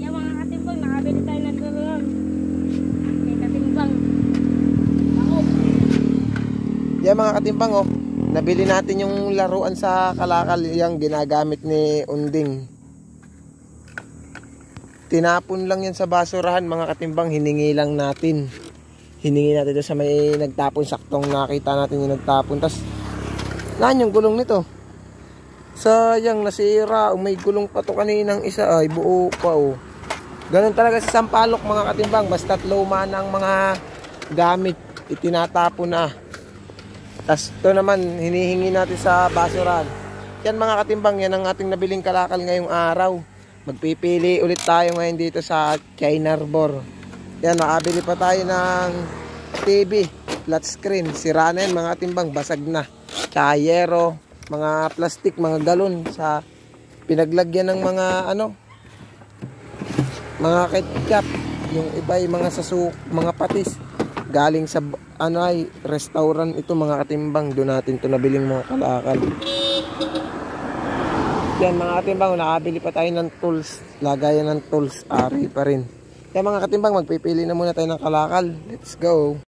Yan mga katimbang, nakabili tayo ng laruan. May katimbang. Ako. Yan mga katimbang oh. Nabili natin yung laruan sa kalakal. Yung ginagamit ni Unding. Tinapon lang yan sa basurahan mga katimbang. Hiningi lang natin. Hiningi natin doon sa may nagtapon. Saktong nakita natin yung nagtapon. Tapos, naan yung gulong nito? Sayang, nasira. May gulong pa to kaninang isa. Ay, buo pa oh. Ganun talaga sa Sampaloc mga katimbang. Basta't luma ng mga gamit, itinatapon na. Tapos ito naman, hinihingi natin sa basurahan. Yan mga katimbang, yan ang ating nabiling kalakal ngayong araw. Magpipili ulit tayo ngayon dito sa China Arbor. Yan, nakabili pa tayo ng TV, flat screen. Sira na yan mga katimbang, basag na. Tsayero, mga plastic, mga galon sa pinaglagyan ng mga mga ketchup. Yung iba ay mga sasuk, mga patis. Galing sa ay restaurant ito mga katimbang. Doon natin ito nabiling mga kalakal. Yan mga katimbang, nakabili pa tayo ng tools. Lagayan ng tools, ari pa rin. Yan mga katimbang, magpipili na muna tayo ng kalakal. Let's go.